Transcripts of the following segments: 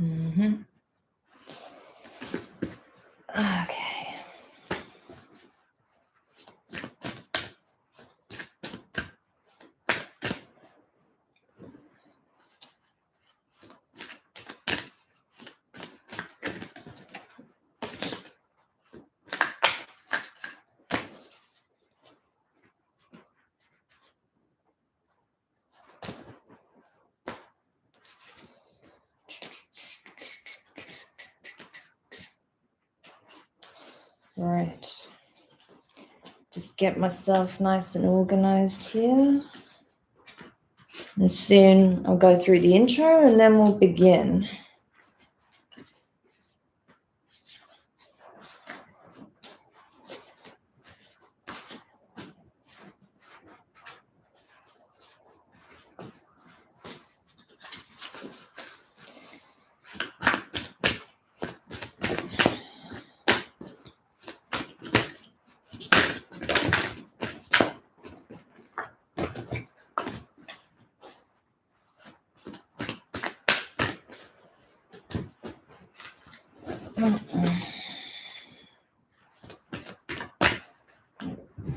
Mm-hmm. Okay. Right. Just get myself nice and organized here. And soon I'll go through the intro and then we'll begin.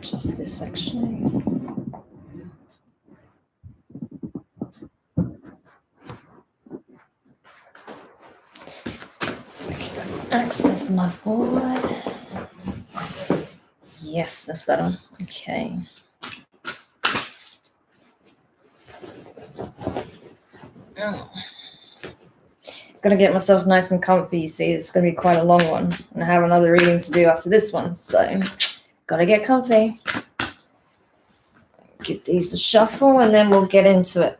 Just this section. So I can access my board. Yes, that's better. Okay. Oh. Gotta get myself nice and comfy. You see, it's gonna be quite a long one. And I have another reading to do after this one, so gotta get comfy. Give these a shuffle and then we'll get into it.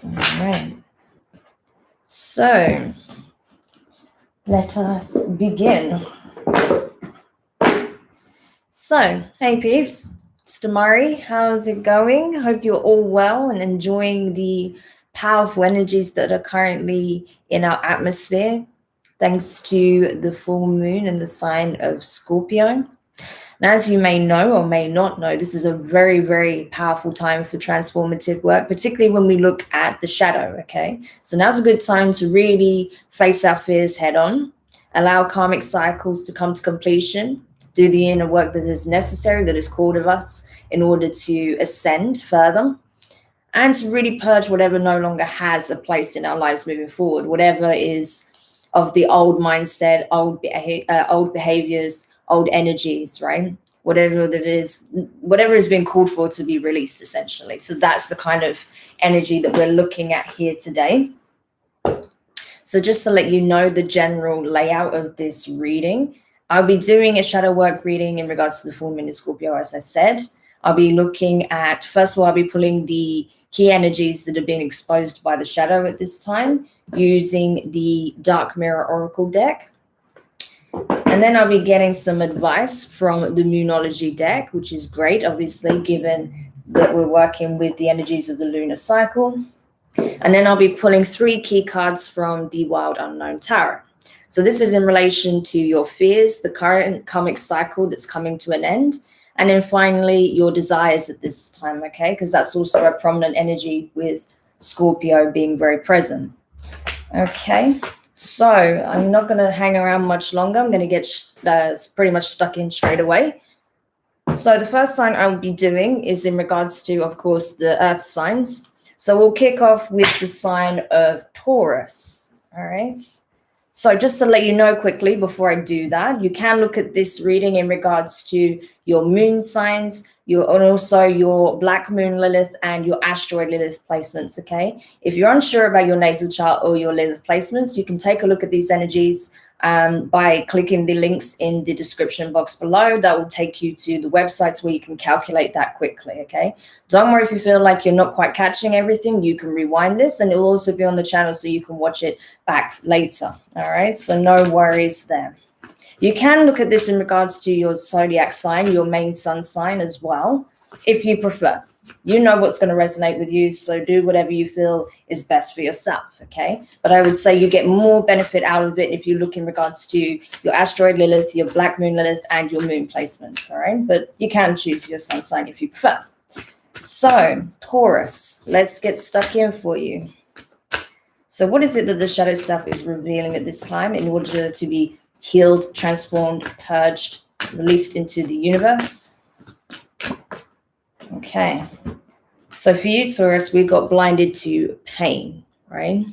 All right. So let us begin. So, hey peeps, it's Demari. How's it going? Hope you're all well and enjoying the powerful energies that are currently in our atmosphere, thanks to the full moon in the sign of Scorpio. And as you may know or may not know, this is a very, very powerful time for transformative work, particularly when we look at the shadow, okay? So now's a good time to really face our fears head on, allow karmic cycles to come to completion, do the inner work that is necessary, that is called of us in order to ascend further, and to really purge whatever no longer has a place in our lives moving forward, whatever is of the old mindset, old behaviors, old energies, right? Whatever that is, whatever has been called for to be released, essentially. So that's the kind of energy that we're looking at here today. So just to let you know the general layout of this reading, I'll be doing a shadow work reading in regards to the full moon in Scorpio, as I said. I'll be looking at, first of all, I'll be pulling the key energies that have been exposed by the shadow at this time using the Dark Mirror Oracle deck. And then I'll be getting some advice from the Moonology deck, which is great, obviously, given that we're working with the energies of the lunar cycle. And then I'll be pulling 3 key cards from the Wild Unknown Tarot. So this is in relation to your fears, the current karmic cycle that's coming to an end, and then finally your desires at this time, okay? Because that's also a prominent energy with Scorpio being very present. Okay, so I'm not going to hang around much longer. I'm going to get pretty much stuck in straight away. So the first sign I'll be doing is in regards to, of course, the earth signs. So we'll kick off with the sign of Taurus, all right? So just to let you know quickly before I do that, you can look at this reading in regards to your moon signs, and also your black moon Lilith and your asteroid Lilith placements, okay? If you're unsure about your natal chart or your Lilith placements, you can take a look at these energies by clicking the links in the description box below. That will take you to the websites where you can calculate that quickly, okay? Don't worry if you feel like you're not quite catching everything. You can rewind this, and it'll also be on the channel so you can watch it back later, all right? So no worries there. You can look at this in regards to your zodiac sign, your main sun sign as well, if you prefer. You know what's going to resonate with you, so do whatever you feel is best for yourself, okay? But I would say you get more benefit out of it if you look in regards to your asteroid Lilith, your black moon Lilith, and your moon placements, all right? But you can choose your sun sign if you prefer. So, Taurus, let's get stuck in for you. So what is it that the shadow self is revealing at this time in order to be healed, transformed, purged, released into the universe? Okay, so for you, Taurus, we got blinded to pain, right?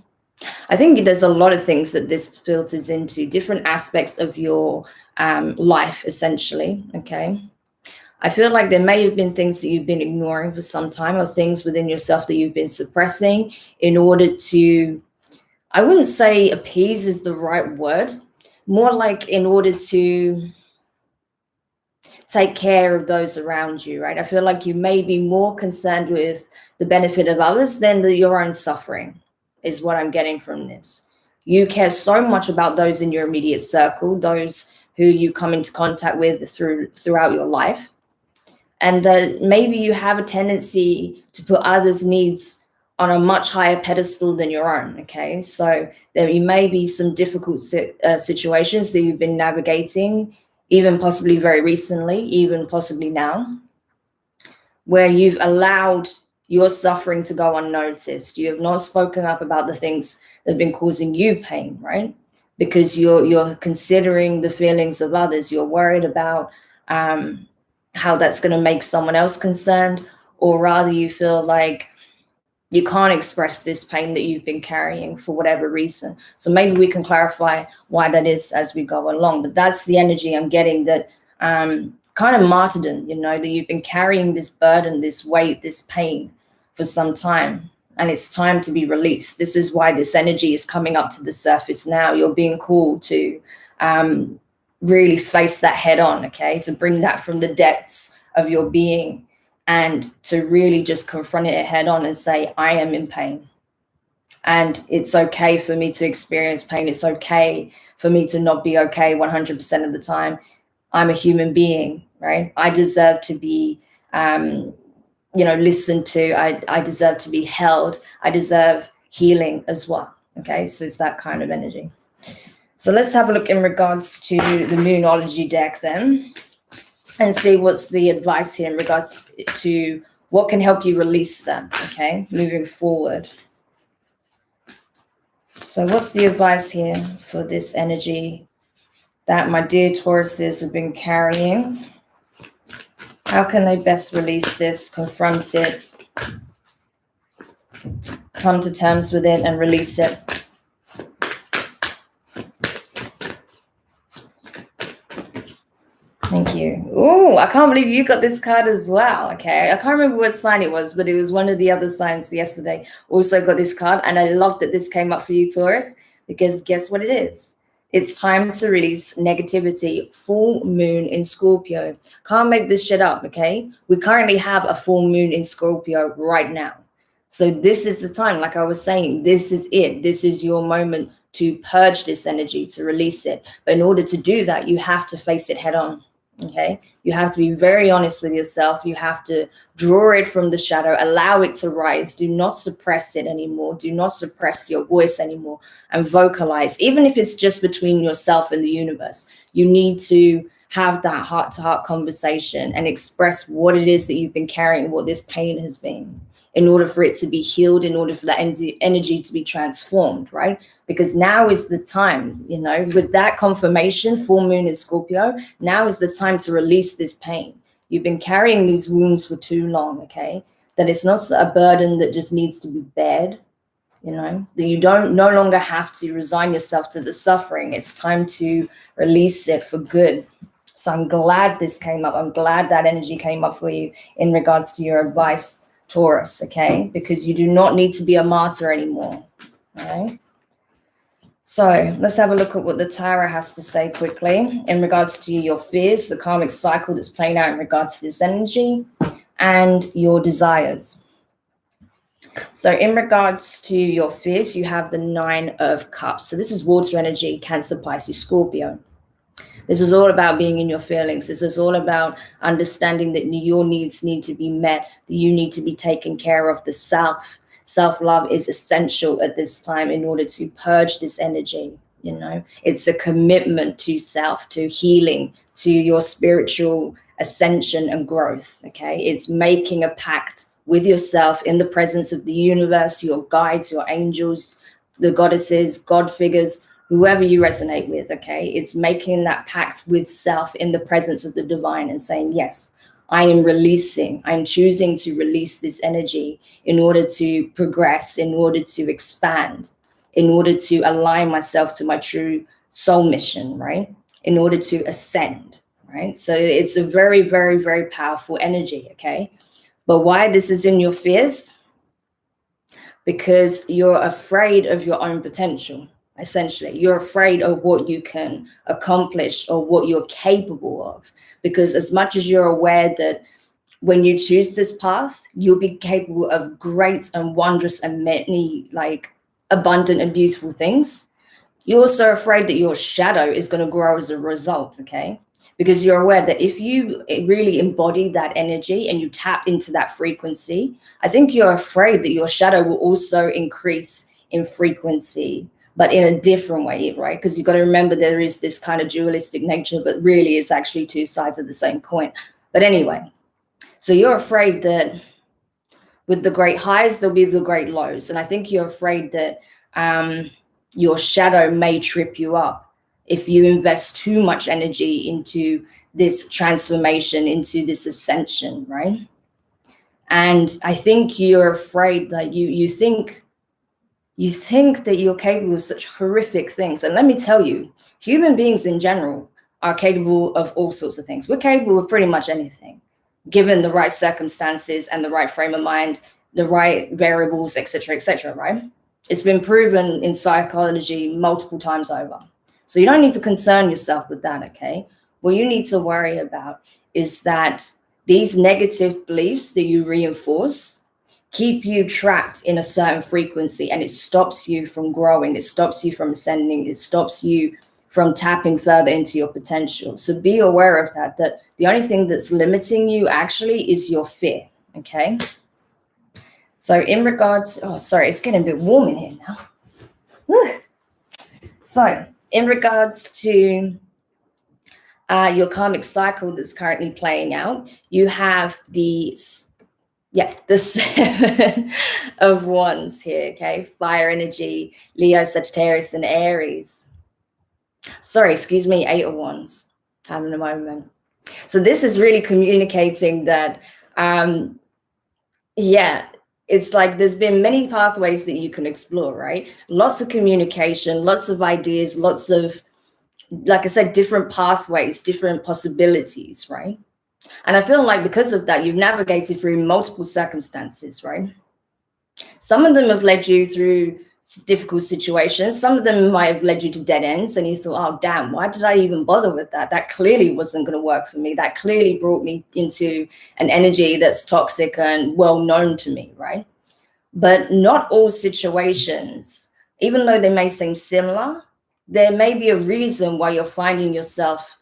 I think there's a lot of things that this filters into, different aspects of your life, essentially, okay? I feel like there may have been things that you've been ignoring for some time, or things within yourself that you've been suppressing in order to, I wouldn't say appease is the right word, more like in order to take care of those around you, right? I feel like you may be more concerned with the benefit of others than your own suffering, is what I'm getting from this. You care so much about those in your immediate circle, those who you come into contact with throughout your life. And maybe you have a tendency to put others' needs on a much higher pedestal than your own, okay? So there may be some difficult situations that you've been navigating, even possibly very recently, even possibly now, where you've allowed your suffering to go unnoticed. You have not spoken up about the things that have been causing you pain, right? Because you're considering the feelings of others. You're worried about how that's going to make someone else concerned, or rather you feel like you can't express this pain that you've been carrying for whatever reason. So maybe we can clarify why that is as we go along. But that's the energy I'm getting, that kind of martyrdom, you know, that you've been carrying this burden, this weight, this pain for some time, and it's time to be released. This is why this energy is coming up to the surface now. You're being called to really face that head on, okay? To bring that from the depths of your being, and to really just confront it head on and say, I am in pain. And it's okay for me to experience pain. It's okay for me to not be okay 100% of the time. I'm a human being, right? I deserve to be, listened to. I deserve to be held. I deserve healing as well, okay? So it's that kind of energy. So let's have a look in regards to the Moonology deck then, and see what's the advice here in regards to what can help you release them, okay, moving forward. So what's the advice here for this energy that my dear Tauruses have been carrying? How can they best release this, confront it, come to terms with it, and release it? Thank you. Oh, I can't believe you got this card as well. Okay, I can't remember what sign it was, but it was one of the other signs yesterday also got this card, and I love that this came up for you, Taurus, because guess what it is? It's time to release negativity. Full moon in Scorpio. Can't make this shit up, okay? We currently have a full moon in Scorpio right now. So this is the time, like I was saying, this is it. This is your moment to purge this energy, to release it. But in order to do that, you have to face it head on. Okay, you have to be very honest with yourself. You have to draw it from the shadow, allow it to rise. Do not suppress it anymore. Do not suppress your voice anymore, and vocalize, even if it's just between yourself and the universe. You need to have that heart-to-heart conversation and express what it is that you've been carrying, what this pain has been, in order for it to be healed, in order for that energy to be transformed, right? Because now is the time, you know, with that confirmation, full moon in Scorpio, now is the time to release this pain. You've been carrying these wounds for too long, okay? That it's not a burden that just needs to be bared, you know, that you no longer have to resign yourself to the suffering. It's time to release it for good. So I'm glad this came up. I'm glad that energy came up for you in regards to your advice, Taurus, okay? Because you do not need to be a martyr anymore, all right? So let's have a look at what the tarot has to say quickly in regards to your fears, the karmic cycle that's playing out in regards to this energy, and your desires. So in regards to your fears, you have the 9 of Cups. So this is water energy, Cancer, Pisces, Scorpio. This is all about being in your feelings. This is all about understanding that your needs need to be met, that you need to be taken care of. The self-love is essential at this time in order to purge this energy. You know, it's a commitment to self, to healing, to your spiritual ascension and growth. Okay, it's making a pact with yourself in the presence of the universe, your guides, your angels, the goddesses, God figures, whoever you resonate with. Okay, it's making that pact with self in the presence of the divine and saying, yes, I am releasing, I'm choosing to release this energy in order to progress, in order to expand, in order to align myself to my true soul mission, right? In order to ascend, right? So it's a very, very, very powerful energy. Okay, but why this is in your fears? Because you're afraid of your own potential. Essentially, you're afraid of what you can accomplish or what you're capable of. Because as much as you're aware that when you choose this path, you'll be capable of great and wondrous and many, like, abundant and beautiful things, you're also afraid that your shadow is going to grow as a result. Okay, because you're aware that if you really embody that energy and you tap into that frequency, I think you're afraid that your shadow will also increase in frequency, but in a different way, right? Because you've got to remember there is this kind of dualistic nature, but really it's actually two sides of the same coin. But anyway, so you're afraid that with the great highs, there'll be the great lows. And I think you're afraid that your shadow may trip you up if you invest too much energy into this transformation, into this ascension, right? And I think you're afraid that you think that you're capable of such horrific things. And let me tell you, human beings in general are capable of all sorts of things. We're capable of pretty much anything, given the right circumstances and the right frame of mind, the right variables, etc., right? It's been proven in psychology multiple times over. So you don't need to concern yourself with that, okay? What you need to worry about is that these negative beliefs that you reinforce keep you trapped in a certain frequency, and it stops you from growing, it stops you from ascending, it stops you from tapping further into your potential. So be aware of that the only thing that's limiting you actually is your fear. Okay, so in regards, oh sorry, it's getting a bit warm in here now. Whew. So in regards to your karmic cycle that's currently playing out, you have the 7 of Wands here. Okay, fire energy, Leo, Sagittarius, and Aries. Sorry, excuse me, 8 of Wands. Having a moment. So this is really communicating that, it's like there's been many pathways that you can explore, right? Lots of communication, lots of ideas, lots of, like I said, different pathways, different possibilities, right? And I feel like because of that, you've navigated through multiple circumstances, right? Some of them have led you through difficult situations. Some of them might have led you to dead ends, and you thought, oh, damn, why did I even bother with that? That clearly wasn't going to work for me. That clearly brought me into an energy that's toxic and well known to me, right? But not all situations, even though they may seem similar, there may be a reason why you're finding yourself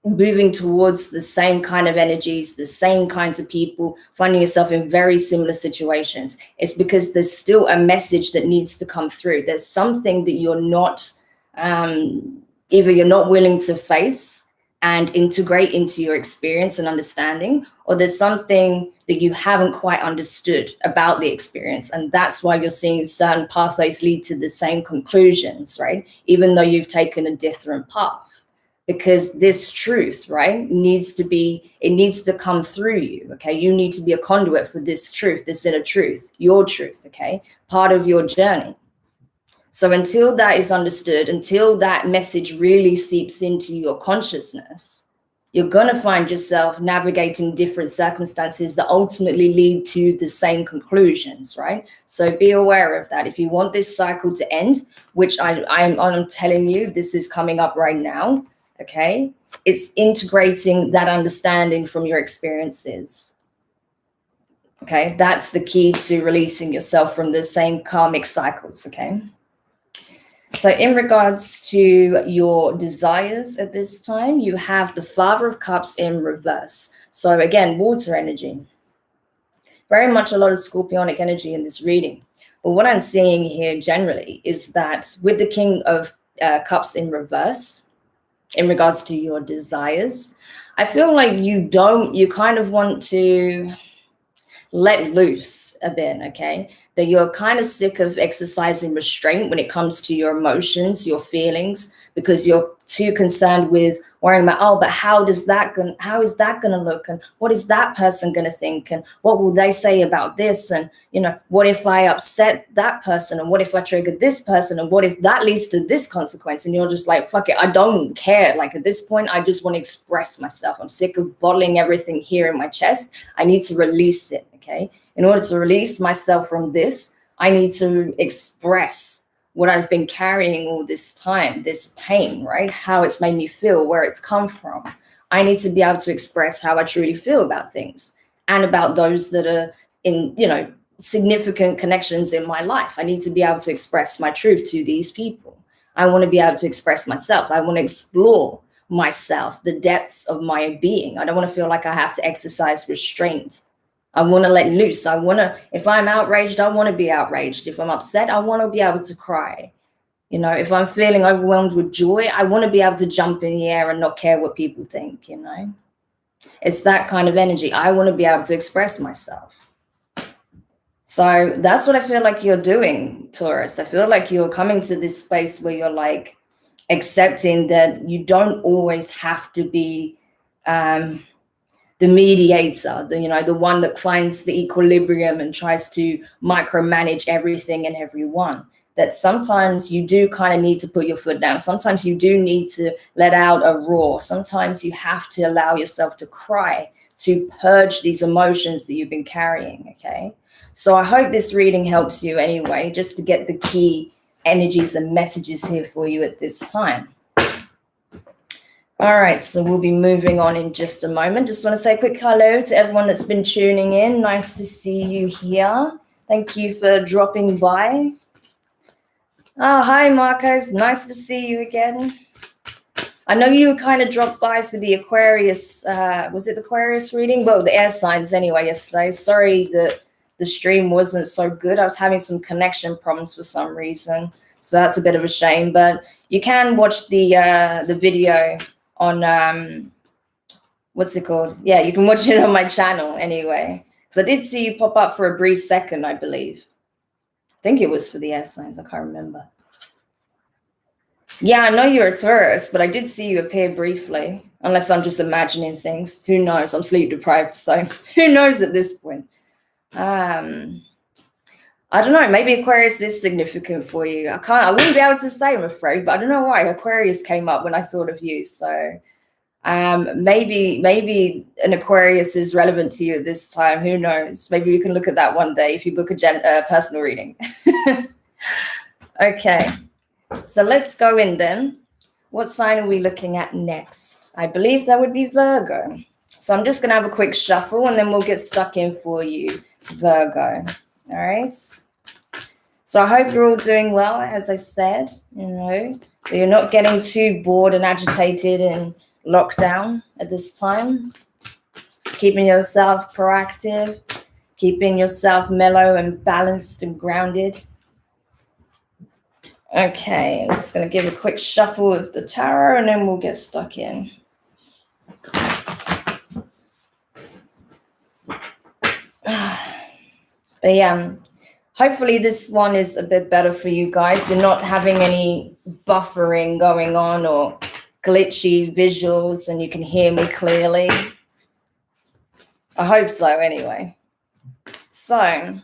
moving towards the same kind of energies, the same kinds of people, finding yourself in very similar situations. It's because there's still a message that needs to come through. There's something that you're not, either you're not willing to face and integrate into your experience and understanding, or there's something that you haven't quite understood about the experience. And that's why you're seeing certain pathways lead to the same conclusions, right? Even though you've taken a different path. Because this truth, right, needs to come through you, okay? You need to be a conduit for this truth, this inner truth, your truth, okay? Part of your journey. So until that is understood, until that message really seeps into your consciousness, you're going to find yourself navigating different circumstances that ultimately lead to the same conclusions, right? So be aware of that. If you want this cycle to end, which I'm telling you, this is coming up right now, okay? It's integrating that understanding from your experiences. Okay, that's the key to releasing yourself from the same karmic cycles, okay? So in regards to your desires at this time, you have the Father of Cups in reverse. So again, water energy. Very much a lot of scorpionic energy in this reading. But what I'm seeing here generally is that with the King of Cups in reverse, in regards to your desires, I feel like you kind of want to let loose a bit, okay? That you're kind of sick of exercising restraint when it comes to your emotions, your feelings, because you're too concerned with worrying about, oh, but how is that gonna look, and what is that person gonna think, and what will they say about this, and what if I upset that person, and what if I trigger this person, and what if that leads to this consequence? And you're just like, fuck it, I don't care. Like at this point, I just want to express myself. I'm sick of bottling everything here in my chest. I need to release it. Okay, in order to release myself from this, I need to express what I've been carrying all this time, this pain, right? How it's made me feel, where it's come from. I need to be able to express how I truly feel about things and about those that are in, significant connections in my life. I need to be able to express my truth to these people. I want to be able to express myself. I want to explore myself, the depths of my being. I don't want to feel like I have to exercise restraint. I want to let loose. If I'm outraged, I want to be outraged. If I'm upset, I want to be able to cry. If I'm feeling overwhelmed with joy, I want to be able to jump in the air and not care what people think, It's that kind of energy. I want to be able to express myself. So that's what I feel like you're doing, Taurus. I feel like you're coming to this space where you're like accepting that you don't always have to be the mediator, the one that finds the equilibrium and tries to micromanage everything and everyone. That sometimes you do kind of need to put your foot down. Sometimes you do need to let out a roar. Sometimes you have to allow yourself to cry, to purge these emotions that you've been carrying, okay? So I hope this reading helps you anyway, just to get the key energies and messages here for you at this time. All right, so we'll be moving on in just a moment. Just want to say a quick hello to everyone that's been tuning in. Nice to see you here. Thank you for dropping by. Oh, hi, Marcos. Nice to see you again. I know you kind of dropped by for the Aquarius, was it the Aquarius reading? Well, the air signs anyway yesterday. Sorry that the stream wasn't so good. I was having some connection problems for some reason. So that's a bit of a shame, but you can watch the video on what's it called? Yeah, you can watch it on my channel anyway. Because I did see you pop up for a brief second, I believe. I think it was for the air signs. I can't remember. Yeah, I know you're a Taurus, but I did see you appear briefly. Unless I'm just imagining things. Who knows? I'm sleep deprived, so who knows at this point? I don't know. Maybe Aquarius is significant for you. I wouldn't be able to say, I'm afraid, but I don't know why Aquarius came up when I thought of you. So maybe an Aquarius is relevant to you at this time. Who knows? Maybe you can look at that one day if you book a personal reading. Okay, so let's go in then. What sign are we looking at next? I believe that would be Virgo. So I'm just going to have a quick shuffle and then we'll get stuck in for you, Virgo. All right. So I hope you're all doing well, as I said, that you're not getting too bored and agitated and locked down at this time. Keeping yourself proactive, keeping yourself mellow and balanced and grounded. Okay, I'm just going to give a quick shuffle of the tarot and then we'll get stuck in. But yeah, hopefully this one is a bit better for you guys. You're not having any buffering going on or glitchy visuals and you can hear me clearly. I hope so anyway. So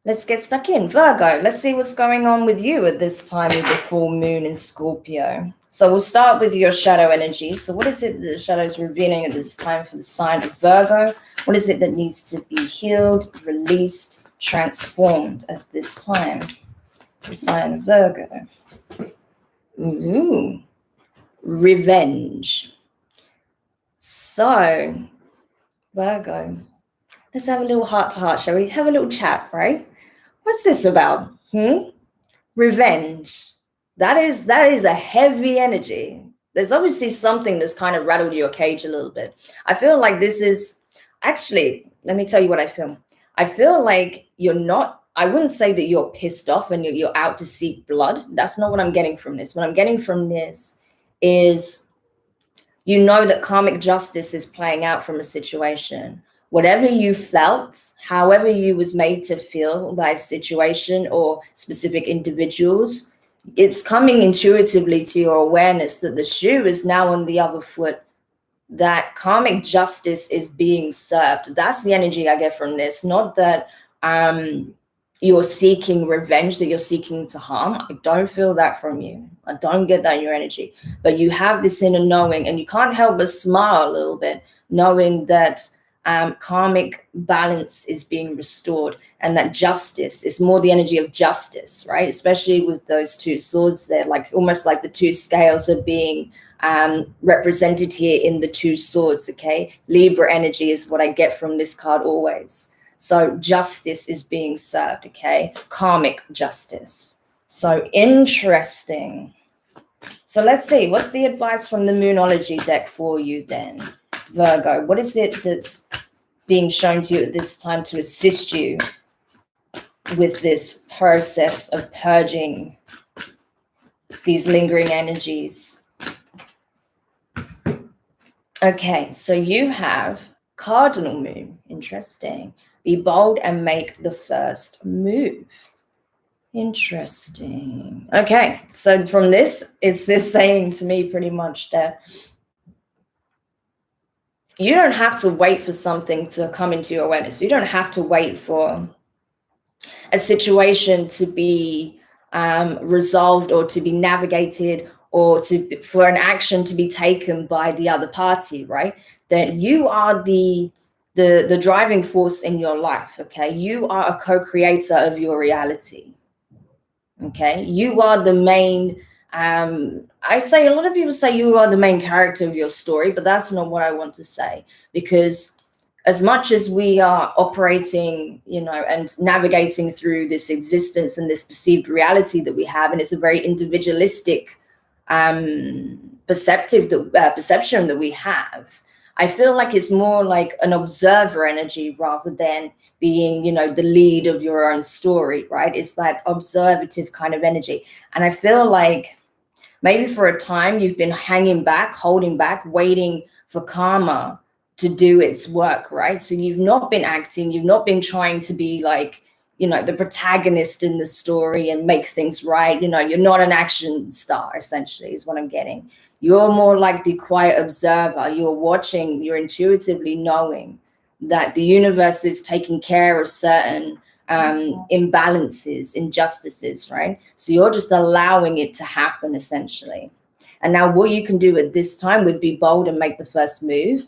let's get stuck in. Virgo, let's see what's going on with you at this time of the full moon in Scorpio. So we'll start with your shadow energy. So what is it that the shadow is revealing at this time for the sign of Virgo? What is it that needs to be healed, released, transformed at this time? The sign of Virgo. Ooh, revenge. So, Virgo, let's have a little heart-to-heart, shall we? Have a little chat, right? What's this about? Revenge. That is a heavy energy. There's obviously something that's kind of rattled your cage a little bit. I feel like this is actually, let me tell you what I feel. I feel like you're not, I wouldn't say that you're pissed off and you're out to seek blood. That's not what I'm getting from this. What I'm getting from this is you know that karmic justice is playing out from a situation. Whatever you felt, however you was made to feel by a situation or specific individuals, it's coming intuitively to your awareness that the shoe is now on the other foot, that karmic justice is being served. That's the energy I get from this, not that you're seeking revenge, that you're seeking to harm. I don't feel that from you. I don't get that in your energy. But you have this inner knowing, and you can't help but smile a little bit, knowing that karmic balance is being restored, and that justice is more the energy of justice, right? Especially with those two swords there, like almost like the two scales are being represented here in the two swords, okay? Libra energy is what I get from this card always. So justice is being served, okay? Karmic justice. So interesting. So let's see, what's the advice from the Moonology deck for you then, Virgo? What is it that's being shown to you at this time to assist you with this process of purging these lingering energies? Okay, so you have cardinal moon. Interesting. Be bold and make the first move. Interesting. Okay, so from this, it's this saying to me pretty much that you don't have to wait for something to come into your awareness. You don't have to wait for a situation to be resolved or to be navigated or for an action to be taken by the other party, right? That you are the driving force in your life, okay? You are a co-creator of your reality, okay? You are the main, I say, a lot of people say you are the main character of your story, but that's not what I want to say, because as much as we are operating, and navigating through this existence and this perceived reality that we have, and it's a very individualistic perception that we have, I feel like it's more like an observer energy rather than being, the lead of your own story, right? It's that observative kind of energy. And I feel like maybe for a time you've been hanging back, holding back, waiting for karma to do its work, right? So you've not been acting, you've not been trying to be like, the protagonist in the story and make things right. You're not an action star, essentially, is what I'm getting. You're more like the quiet observer. You're watching, you're intuitively knowing that the universe is taking care of certain imbalances, injustices, right? So you're just allowing it to happen, essentially. And now what you can do at this time with Be Bold and Make the First Move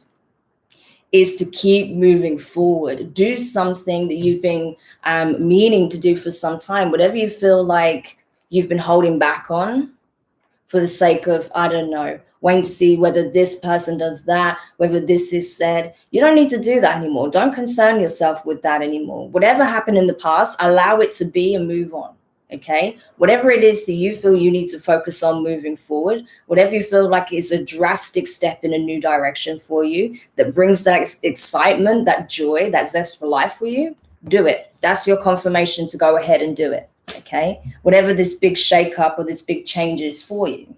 is to keep moving forward. Do something that you've been meaning to do for some time. Whatever you feel like you've been holding back on for the sake of, I don't know, waiting to see whether this person does that, whether this is said. You don't need to do that anymore. Don't concern yourself with that anymore. Whatever happened in the past, allow it to be and move on. Okay, whatever it is that you feel you need to focus on moving forward, whatever you feel like is a drastic step in a new direction for you that brings that excitement, that joy, that zest for life for you, do it. That's your confirmation to go ahead and do it. Okay, whatever this big shakeup or this big change is for you.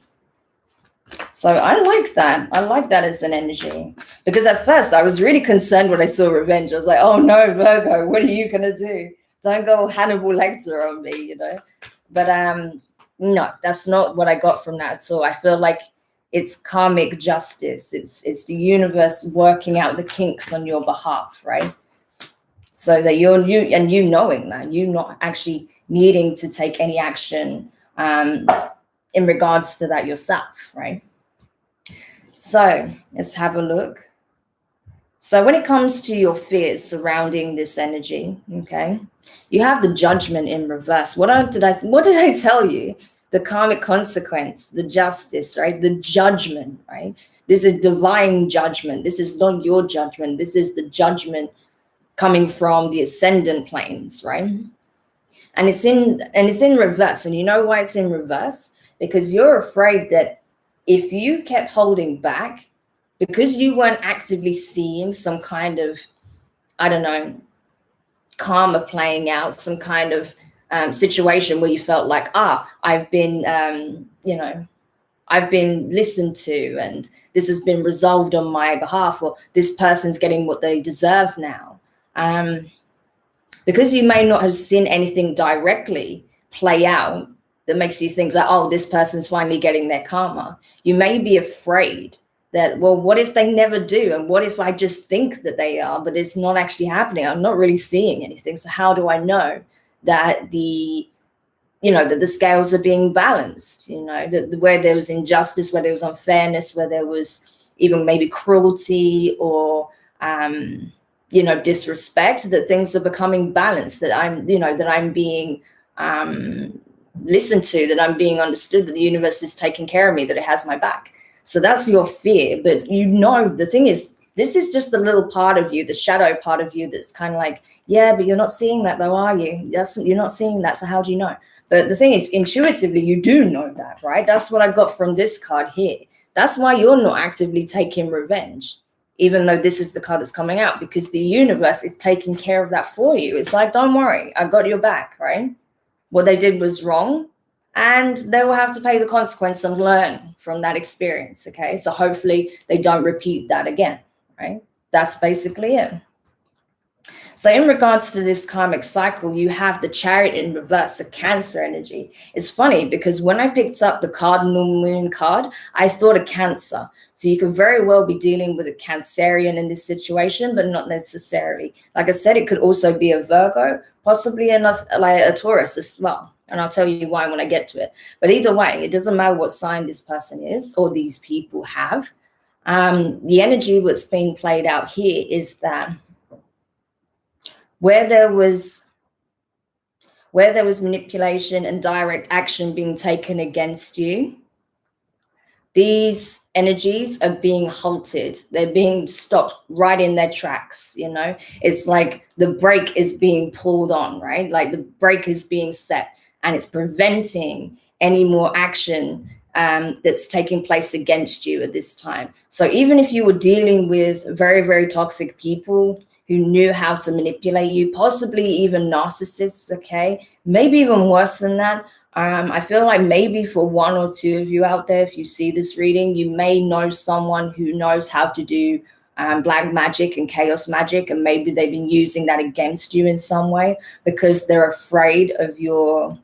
So I like that. I like that as an energy, because at first I was really concerned when I saw revenge. I was like, oh no, Virgo, what are you going to do? Don't go Hannibal Lecter on me, But no, that's not what I got from that at all. I feel like it's karmic justice. It's the universe working out the kinks on your behalf, right? So that you knowing that, you not actually needing to take any action in regards to that yourself, right? So let's have a look. So when it comes to your fears surrounding this energy, okay, you have the judgment in reverse. What did I tell you? The karmic consequence, the justice, right? The judgment, right? This is divine judgment. This is not your judgment. This is the judgment coming from the ascendant planes, right? And it's in reverse. And you know why it's in reverse? Because you're afraid that if you kept holding back, because you weren't actively seeing some kind of, I don't know, karma playing out, some kind of situation where you felt like, I've been, I've been listened to, and this has been resolved on my behalf, or this person's getting what they deserve now. Because you may not have seen anything directly play out that makes you think that, oh, this person's finally getting their karma. You may be afraid that, well, what if they never do? And what if I just think that they are, but it's not actually happening? I'm not really seeing anything. So how do I know that that the scales are being balanced, that where there was injustice, where there was unfairness, where there was even maybe cruelty or, disrespect, that things are becoming balanced, that I'm being listened to, that I'm being understood, that the universe is taking care of me, that it has my back. So that's your fear. But the thing is, this is just the little part of you, the shadow part of you, that's kind of like, yeah, but you're not seeing that though, are you? You're not seeing that. So how do you know? But the thing is, intuitively, you do know that, right? That's what I got from this card here. That's why you're not actively taking revenge, even though this is the card that's coming out, because the universe is taking care of that for you. It's like, don't worry, I got your back, right? What they did was wrong, and they will have to pay the consequence and learn from that experience, okay? So hopefully they don't repeat that again, right? That's basically it. So in regards to this karmic cycle, you have the Chariot in reverse, the Cancer energy. It's funny because when I picked up the Cardinal Moon card, I thought of Cancer. So you could very well be dealing with a Cancerian in this situation, but not necessarily. Like I said, it could also be a Virgo, possibly like a Taurus as well. And I'll tell you why when I get to it. But either way, it doesn't matter what sign this person is or these people have. The energy that's being played out here is that where there was manipulation and direct action being taken against you, these energies are being halted. They're being stopped right in their tracks. It's like the brake is being pulled on, right? Like the brake is being set, and it's preventing any more action that's taking place against you at this time. So even if you were dealing with very, very toxic people who knew how to manipulate you, possibly even narcissists, okay? Maybe even worse than that. I feel like maybe for one or two of you out there, if you see this reading, you may know someone who knows how to do black magic and chaos magic, and maybe they've been using that against you in some way because they're afraid of your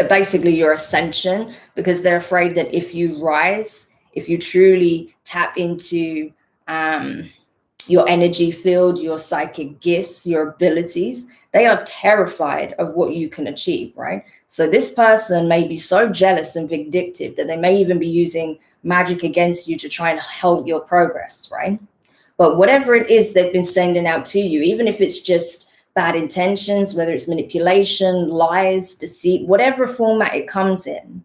basically your ascension, because they're afraid that if you rise, if you truly tap into your energy field, your psychic gifts, your abilities, they are terrified of what you can achieve, right? So this person may be so jealous and vindictive that they may even be using magic against you to try and halt your progress, right? But whatever it is they've been sending out to you, even if it's just bad intentions, whether it's manipulation, lies, deceit, whatever format it comes in,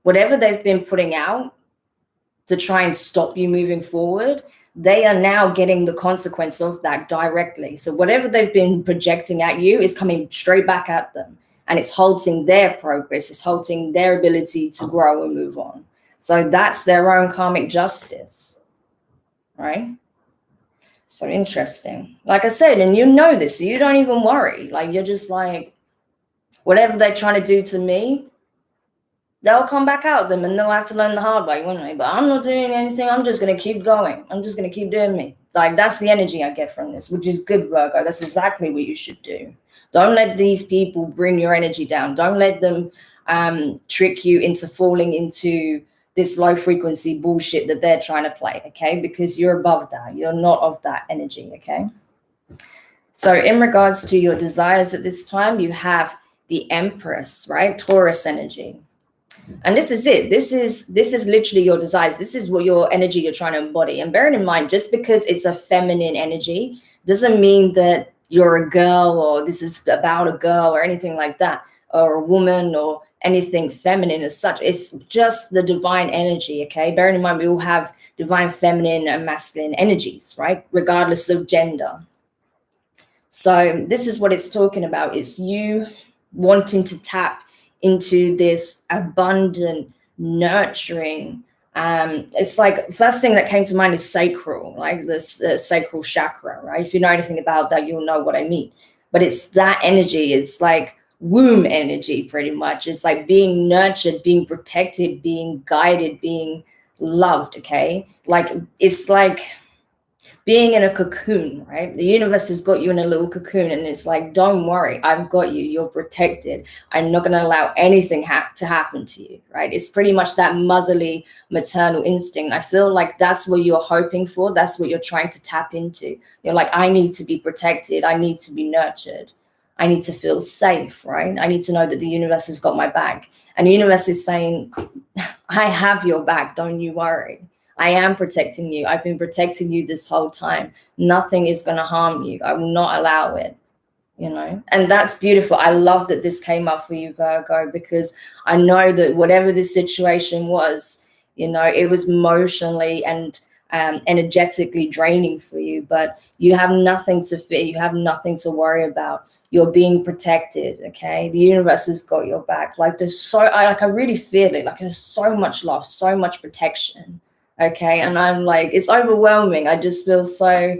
whatever they've been putting out to try and stop you moving forward, they are now getting the consequence of that directly. So whatever they've been projecting at you is coming straight back at them, and it's halting their progress. It's halting their ability to grow and move on. So that's their own karmic justice, right? So interesting. Like I said, and you know this, so you don't even worry. Like, you're just like, whatever they're trying to do to me, they'll come back out of them, and they'll have to learn the hard way, won't they? But I'm not doing anything. I'm just going to keep going. I'm just going to keep doing me. Like, that's the energy I get from this, which is good, Virgo. That's exactly what you should do. Don't let these people bring your energy down. Don't let them trick you into falling into this low frequency bullshit that they're trying to play, okay? Because you're above that. You're not of that energy, okay? So in regards to your desires at this time, you have the Empress, right? Taurus energy. And this is it. This is literally your desires. This is what your energy you're trying to embody. And bearing in mind, just because it's a feminine energy doesn't mean that you're a girl or this is about a girl or anything like that, or a woman or anything feminine as such. It's just the divine energy, okay? Bearing in mind, we all have divine feminine and masculine energies, right? Regardless of gender. So this is what it's talking about. It's you wanting to tap into this abundant, nurturing. It's like first thing that came to mind is sacral, like this sacral chakra, right? If you know anything about that, you'll know what I mean. But it's that energy. It's like womb energy, pretty much. It's like being nurtured, being protected, being guided, being loved. Okay, like it's like being in a cocoon, right? The universe has got you in a little cocoon and it's like, don't worry, I've got you, you're protected. I'm not going to allow anything to happen to you, right? It's pretty much that motherly, maternal instinct. I feel like that's what you're hoping for. That's what you're trying to tap into. You're like, I need to be protected. I need to be nurtured. I need to feel safe, right? I need to know that the universe has got my back. And the universe is saying, I have your back, don't you worry. I am protecting you. I've been protecting you this whole time. Nothing is going to harm you. I will not allow it, you know? And that's beautiful. I love that this came up for you, Virgo, because I know that whatever this situation was, you know, it was emotionally and energetically draining for you, but you have nothing to fear. You have nothing to worry about. You're being protected, okay? The universe has got your back. Like I really feel it. Like there's so much love, so much protection. Okay. And I'm like, it's overwhelming. I just feel so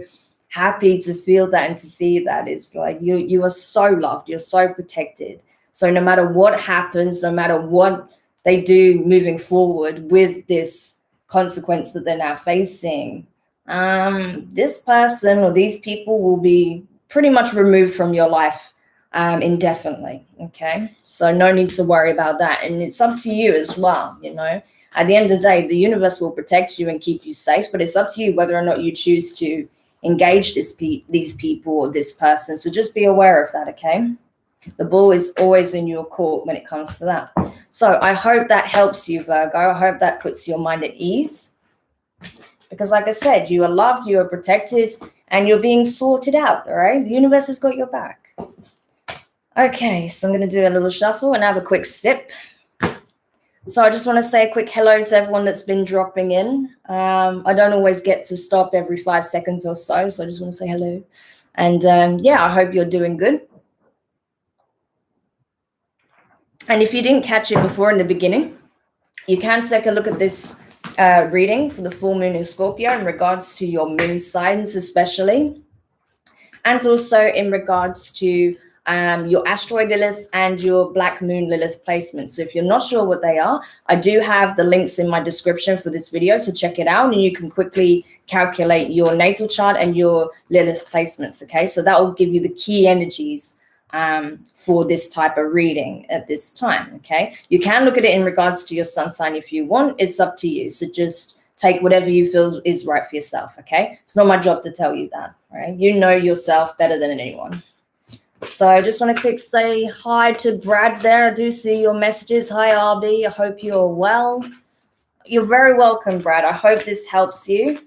happy to feel that and to see that. It's like you are so loved. You're so protected. So no matter what happens, no matter what they do moving forward with this consequence that they're now facing, this person or these people will be pretty much removed from your life indefinitely. Okay. So no need to worry about that. And it's up to you as well, you know. At the end of the day, the universe will protect you and keep you safe, but it's up to you whether or not you choose to engage these people or this person. So just be aware of that, okay? The ball is always in your court when it comes to that. So I hope that helps you, Virgo. I hope that puts your mind at ease. Because like I said, you are loved, you are protected, and you're being sorted out, all right? The universe has got your back. Okay, so I'm going to do a little shuffle and have a quick sip. So I just want to say a quick hello to everyone that's been dropping in. I don't always get to stop every 5 seconds or so, so I just want to say hello. And yeah, I hope you're doing good. And if you didn't catch it before in the beginning, you can take a look at this reading for the full moon in Scorpio in regards to your moon signs especially, and also in regards to your asteroid Lilith and your black moon Lilith placement. So if you're not sure what they are, I do have the links in my description for this video, so check it out and you can quickly calculate your natal chart and your Lilith placements. Okay, so that will give you the key energies for this type of reading at this time. Okay, you can look at it in regards to your sun sign if you want. It's up to you. So just take whatever you feel is right for yourself. Okay, it's not my job to tell you that. Right, you know yourself better than anyone. So I just want to quick say hi to Brad there. I do see your messages. Hi, RB. I hope you're well. You're very welcome, Brad. I hope this helps you.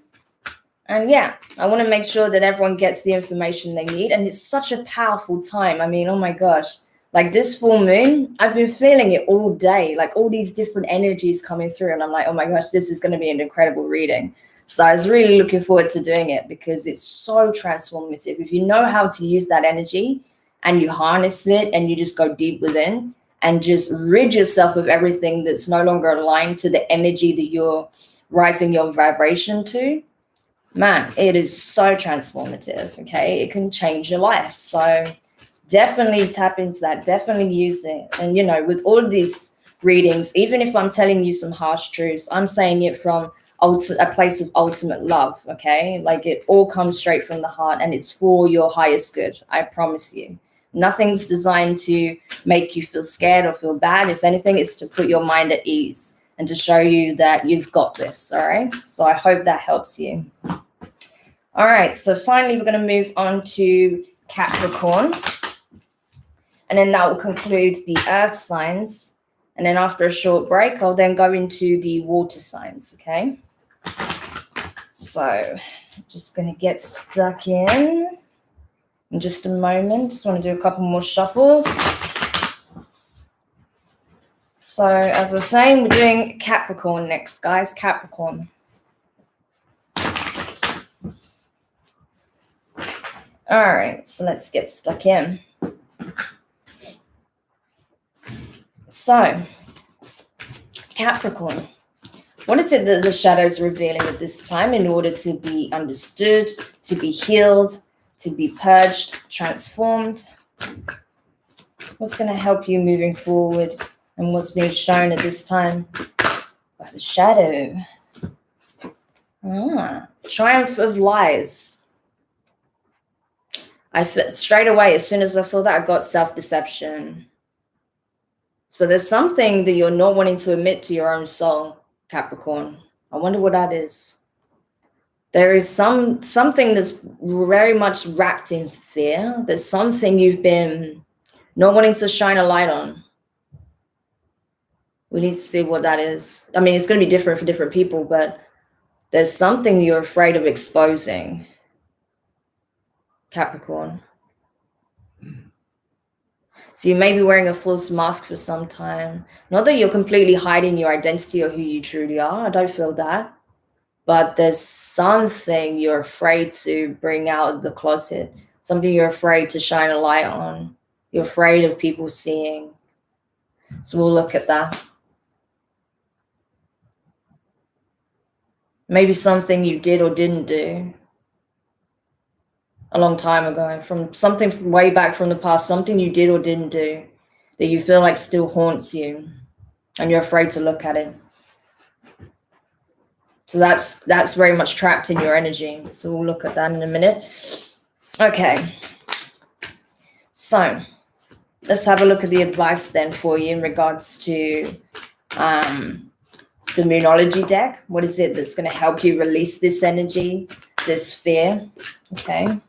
And yeah, I want to make sure that everyone gets the information they need. And it's such a powerful time. I mean, oh my gosh, like this full moon, I've been feeling it all day, like all these different energies coming through. And I'm like, oh my gosh, this is going to be an incredible reading. So I was really looking forward to doing it because it's so transformative. If you know how to use that energy, and you harness it and you just go deep within and just rid yourself of everything that's no longer aligned to the energy that you're rising your vibration to, man, it is so transformative, okay? It can change your life. So definitely tap into that. Definitely use it. And, you know, with all of these readings, even if I'm telling you some harsh truths, I'm saying it from a place of ultimate love, okay? Like it all comes straight from the heart and it's for your highest good. I promise you. Nothing's designed to make you feel scared or feel bad. If anything, it's to put your mind at ease and to show you that you've got this, all right? So I hope that helps you. All right, so finally we're going to move on to Capricorn. And then that will conclude the earth signs. And then after a short break, I'll then go into the water signs, okay? So I'm just going to get stuck in just a moment. Just want to do a couple more shuffles. So as I was saying, we're doing Capricorn next, guys. Capricorn. All right, so let's get stuck in. So, Capricorn. What is it that the shadow is revealing at this time in order to be understood, to be healed, to be purged, transformed? What's going to help you moving forward, and what's being shown at this time by the shadow? Triumph of lies. Straight away, as soon as I saw that, I got self-deception. So there's something that you're not wanting to admit to your own soul, Capricorn. I wonder what that is. There is something that's very much wrapped in fear. There's something you've been not wanting to shine a light on. We need to see what that is. I mean, it's going to be different for different people, but there's something you're afraid of exposing, Capricorn. So you may be wearing a false mask for some time. Not that you're completely hiding your identity or who you truly are. I don't feel that. But there's something you're afraid to bring out of the closet. Something you're afraid to shine a light on. You're afraid of people seeing. So we'll look at that. Maybe something you did or didn't do a long time ago, from something from way back from the past, something you did or didn't do that you feel like still haunts you and you're afraid to look at it. So that's very much trapped in your energy. So we'll look at that in a minute. Okay. So let's have a look at the advice then for you in regards to the Moonology deck. What is it that's going to help you release this energy, this fear? Okay.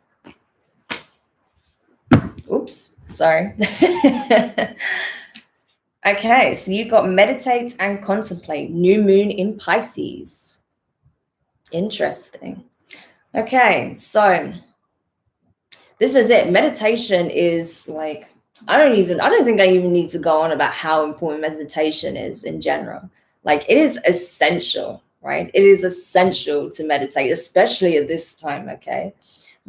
Oops, sorry. Okay, so you got meditate and contemplate. New moon in Pisces. Interesting. Okay, so this is it. Meditation is like, I don't think I even need to go on about how important meditation is in general. Like, it is essential, right? It is essential to meditate, especially at this time, okay?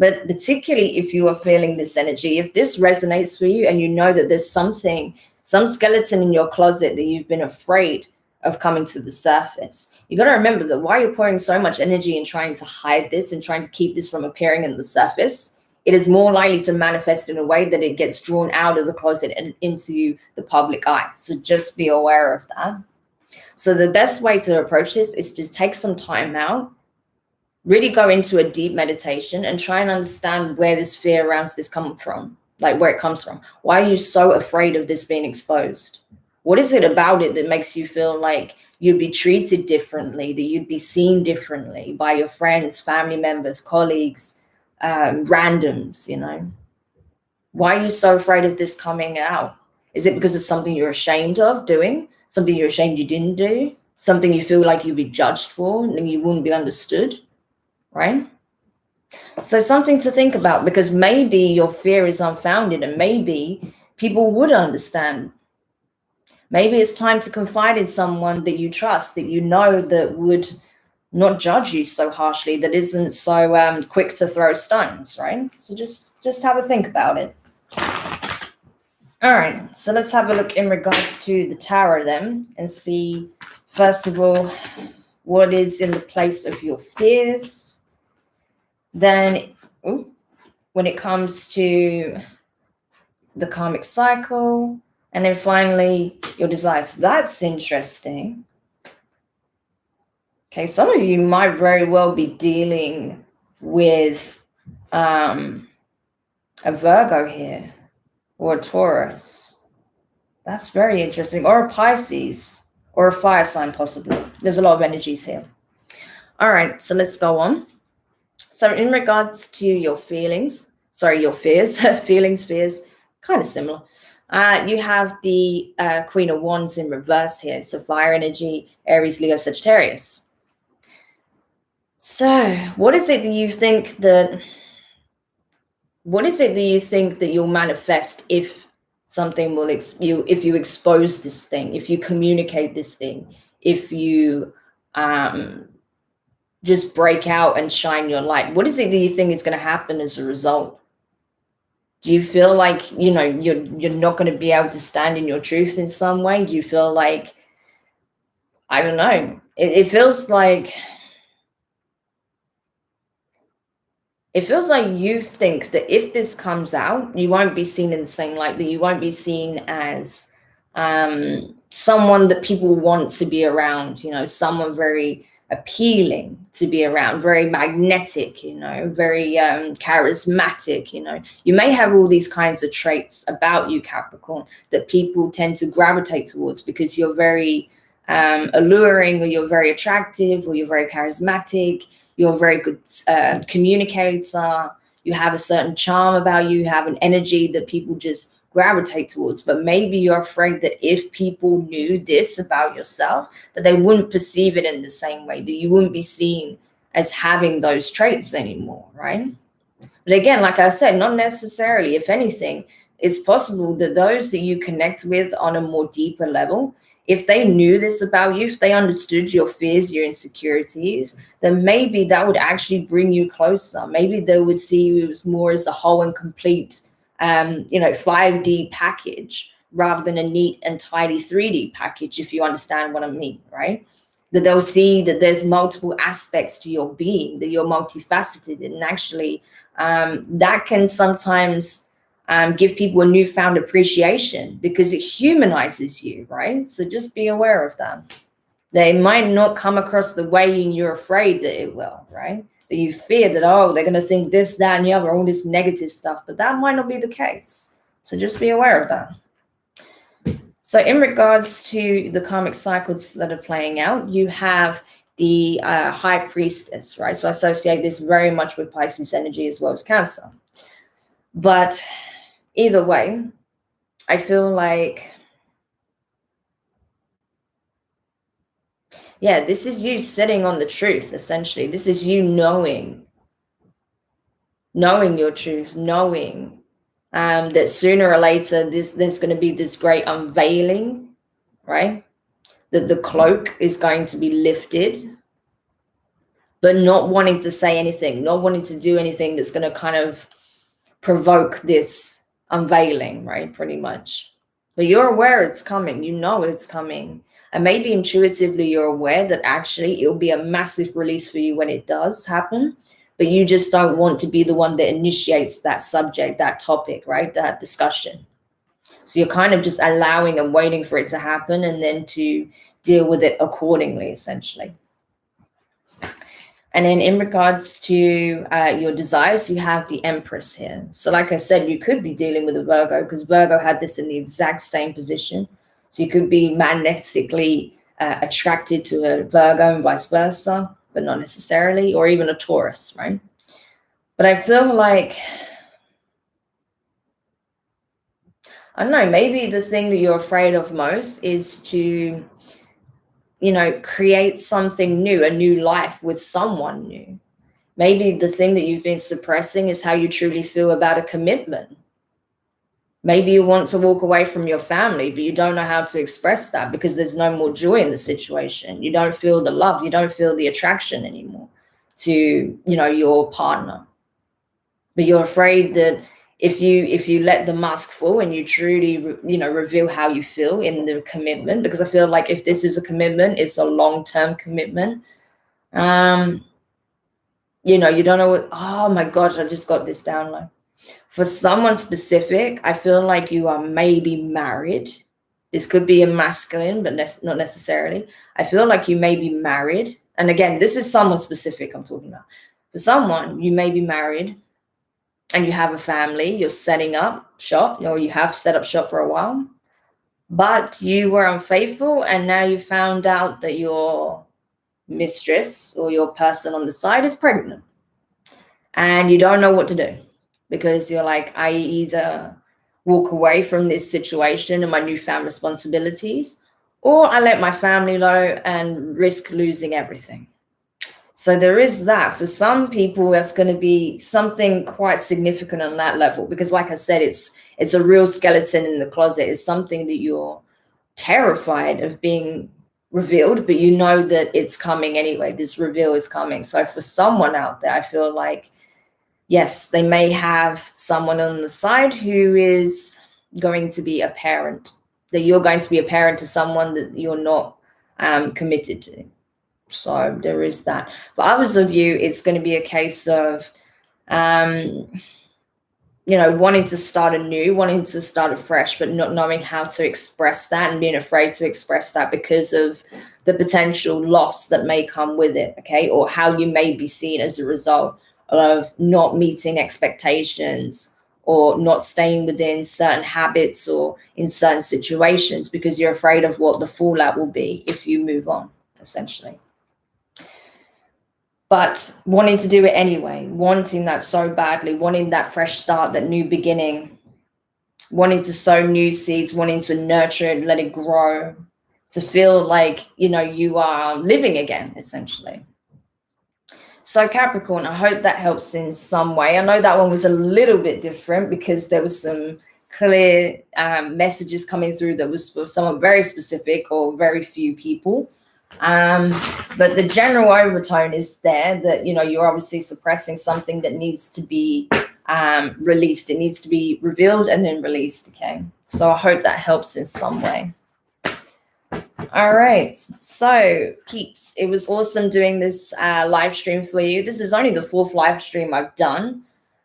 But particularly if you are feeling this energy, if this resonates for you and you know that there's some skeleton in your closet that you've been afraid of coming to the surface, you got to remember that while you're pouring so much energy and trying to hide this and trying to keep this from appearing in the surface, it is more likely to manifest in a way that it gets drawn out of the closet and into the public eye. So just be aware of that. So the best way to approach this is to take some time out, really go into a deep meditation and try and understand where this fear around this comes from, like where it comes from. Why are you so afraid of this being exposed? What is it about it that makes you feel like you'd be treated differently, that you'd be seen differently by your friends, family members, colleagues, randoms, you know? Why are you so afraid of this coming out? Is it because of something you're ashamed of doing? Something you're ashamed you didn't do? Something you feel like you'd be judged for and you wouldn't be understood? Right? So something to think about, because maybe your fear is unfounded and maybe people would understand. Maybe it's time to confide in someone that you trust, that you know that would not judge you so harshly, that isn't so quick to throw stones, right? So just have a think about it. All right, so let's have a look in regards to the tarot then and see, first of all, what is in the place of your fears. Then, when it comes to the karmic cycle, and then finally, your desires. That's interesting. Okay, some of you might very well be dealing with a Virgo here, or a Taurus. That's very interesting. Or a Pisces, or a fire sign possibly. There's a lot of energies here. All right, so let's go on. So in regards to your feelings, your fears, feelings, fears, kind of similar. You have the Queen of Wands in reverse here. So fire energy, Aries, Leo, Sagittarius. So what is it that you think that you'll manifest if something will if you expose this thing, if you communicate this thing, if you just break out and shine your light? What is it that you think is going to happen as a result? Do you feel like, you're not going to be able to stand in your truth in some way? Do you feel like, I don't know, it feels like you think that if this comes out, you won't be seen in the same light, that you won't be seen as someone that people want to be around, someone very appealing to be around, very magnetic, very charismatic. You may have all these kinds of traits about you, Capricorn, that people tend to gravitate towards because you're very alluring, or you're very attractive, or you're very charismatic, you're a very good communicator, you have a certain charm about you, you have an energy that people just gravitate towards. But maybe you're afraid that if people knew this about yourself, that they wouldn't perceive it in the same way, that you wouldn't be seen as having those traits anymore, right? But again, like I said, not necessarily. If anything, it's possible that those that you connect with on a more deeper level, if they knew this about you, if they understood your fears, your insecurities, then maybe that would actually bring you closer. Maybe they would see you as more as a whole and complete 5D package rather than a neat and tidy 3D package, if you understand what I mean, right? That they'll see that there's multiple aspects to your being, that you're multifaceted, and actually that can sometimes give people a newfound appreciation because it humanizes you, right? So just be aware of that. They might not come across the way you're afraid that it will, right? That you fear that, oh, they're going to think this, that, and the other, all this negative stuff, but that might not be the case. So just be aware of that. So in regards to the karmic cycles that are playing out, you have the High Priestess, right? So I associate this very much with Pisces energy as well as Cancer. But either way, I feel like, yeah, this is you sitting on the truth, essentially. This is you knowing your truth, knowing that sooner or later there's going to be this great unveiling, right? That the cloak is going to be lifted, but not wanting to say anything, not wanting to do anything that's going to kind of provoke this unveiling, right? Pretty much. But you're aware it's coming, it's coming. And maybe intuitively you're aware that actually it'll be a massive release for you when it does happen, but you just don't want to be the one that initiates that subject, that topic, right? That discussion. So you're kind of just allowing and waiting for it to happen and then to deal with it accordingly, essentially. And then in regards to your desires, you have the Empress here. So like I said, you could be dealing with a Virgo because Virgo had this in the exact same position. So you could be magnetically attracted to a Virgo and vice versa, but not necessarily, or even a Taurus, right? But I feel like, I don't know, maybe the thing that you're afraid of most is to, create something new, a new life with someone new. Maybe the thing that you've been suppressing is how you truly feel about a commitment. Maybe you want to walk away from your family, but you don't know how to express that because there's no more joy in the situation. You don't feel the love. You don't feel the attraction anymore to, your partner. But you're afraid that if you let the mask fall and you truly, reveal how you feel in the commitment, because I feel like if this is a commitment, it's a long-term commitment. You don't know what, oh my gosh, I just got this download. For someone specific, I feel like you are maybe married. This could be a masculine, but not necessarily. I feel like you may be married. And again, this is someone specific I'm talking about. For someone, you may be married and you have a family, you're setting up shop, or you have set up shop for a while, but you were unfaithful and now you found out that your mistress or your person on the side is pregnant. and you don't know what to do, because you're like, I either walk away from this situation and my newfound responsibilities, or I let my family know and risk losing everything. So there is that. For some people, that's going to be something quite significant on that level, because like I said, it's a real skeleton in the closet. It's something that you're terrified of being revealed, but you know that it's coming anyway. This reveal is coming. So for someone out there, I feel like, yes, they may have someone on the side who is going to be a parent, that you're going to be a parent to someone that you're not committed to. So there is that. For others of you, it's going to be a case of, wanting to start anew, wanting to start afresh, but not knowing how to express that and being afraid to express that because of the potential loss that may come with it, okay? Or how you may be seen as a result of not meeting expectations or not staying within certain habits or in certain situations because you're afraid of what the fallout will be if you move on, essentially. But wanting to do it anyway, wanting that so badly, wanting that fresh start, that new beginning, wanting to sow new seeds, wanting to nurture it, let it grow, to feel like, you are living again, essentially. So Capricorn, I hope that helps in some way. I know that one was a little bit different because there was some clear messages coming through that was for someone very specific or very few people. But the general overtone is there that, you're obviously suppressing something that needs to be released. It needs to be revealed and then released. Okay. So I hope that helps in some way. All right. So Peeps, it was awesome doing this live stream for you. This is only the 4th live stream I've done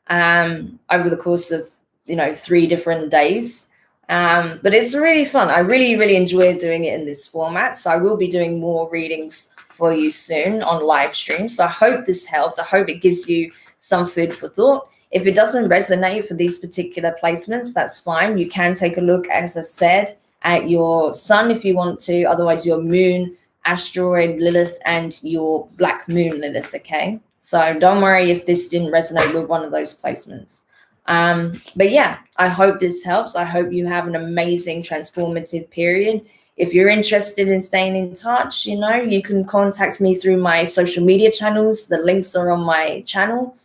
over the course of, 3 different days. But it's really fun. I really, really enjoy doing it in this format. So I will be doing more readings for you soon on live stream. So I hope this helped. I hope it gives you some food for thought. If it doesn't resonate for these particular placements, that's fine. You can take a look, as I said, at your sun if you want to. Otherwise, your moon, asteroid, Lilith, and your black moon, Lilith, okay? So don't worry if this didn't resonate with one of those placements. But yeah, I hope this helps. I hope you have an amazing transformative period. If you're interested in staying in touch, you can contact me through my social media channels. The links are on my channel.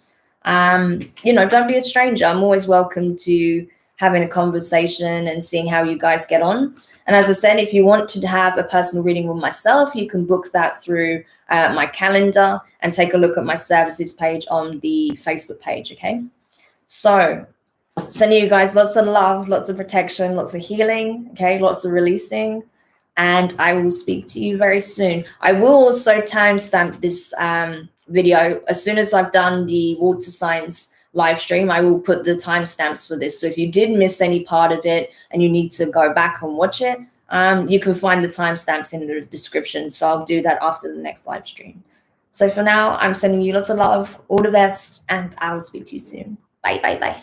Don't be a stranger. I'm always welcome to having a conversation and seeing how you guys get on. And as I said, if you want to have a personal reading with myself, you can book that through my calendar and take a look at my services page on the Facebook page, okay? So sending you guys lots of love, lots of protection, lots of healing, okay, lots of releasing, and I will speak to you very soon. I will also timestamp this video. As soon as I've done the water signs live stream, I will put the timestamps for this. So if you did miss any part of it and you need to go back and watch it, you can find the timestamps in the description. So I'll do that after the next live stream. So for now, I'm sending you lots of love, all the best, and I will speak to you soon. Bye, bye, bye.